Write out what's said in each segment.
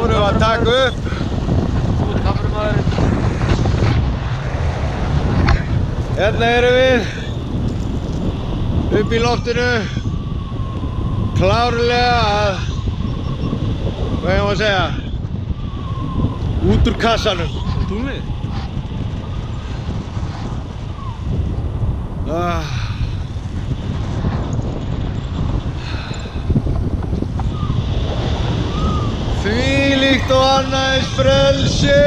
vorum við að taka upp. Þú ert kameramaðurinn. Hérna erum við. Upp í loftinu. Klárlega að, hvað ég má að segja, út úr kassanum. Tunglið? Þvílíkt og annað eins frelsi.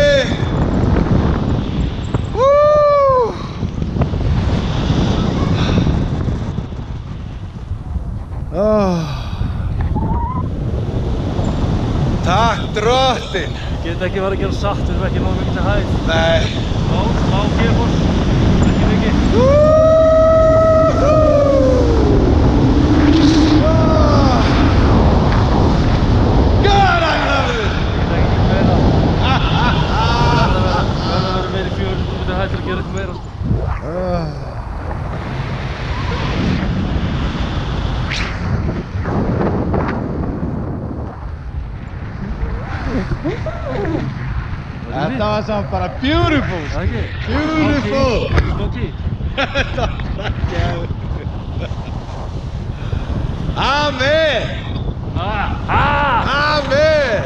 Takk drottinn. Get ekki verið að gera satt, við erum ekki nógu mikið til hæð. Nei. Smá gearbox, ekki mikið. God, I love it! Ég get ekki meira. Verða að vera meiri 400 til hæð til að gera eitthvað meira. Þetta var samt bara beautiful. Ekki? Beautiful. Smoky. Þetta var geðveikt. Amen. Amen.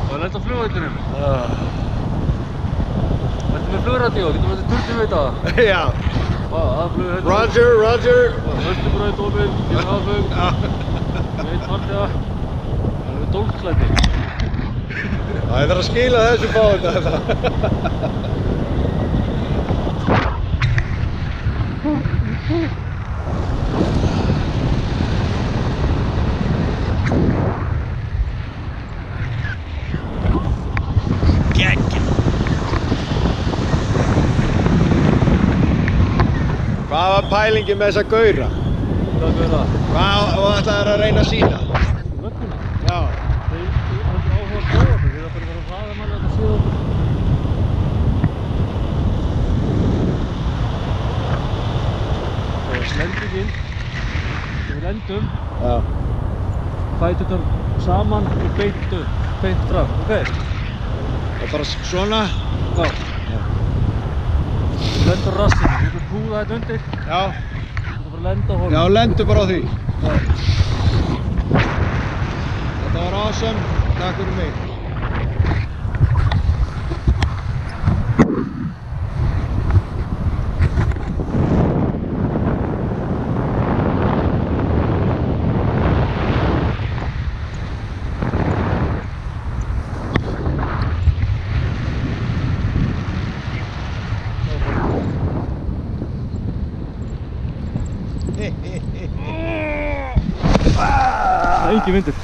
Það var lent á flugveitunum. Þetta með flugradíó, getum við þetta turtið veita það? Já. Það er flugveitur. Roger, Roger. Östubraut opinn, ég hafðum. Veit farþega. Það er dólklæti. Það er að skila þessu báta þetta. Hvað var pælingin með þessa gaura? Hvað gaura? Hvað ætlaðir að reyna að sýna? Vögguna? Já. Þeir áhuga að prófa mig, við erum bara að hraða manni að síða okkur. Og lendingin, þegar við lendum, fæturnar saman og beint fram, ok? Og bara svona? Já. Við lendum á rassinu, við erum húða þetta undir. Já. Þú þarf bara að lenda á honum. Já, lendu bara á því. Já. Þetta var awesome. Takk fyrir mig. Það er engin vindur.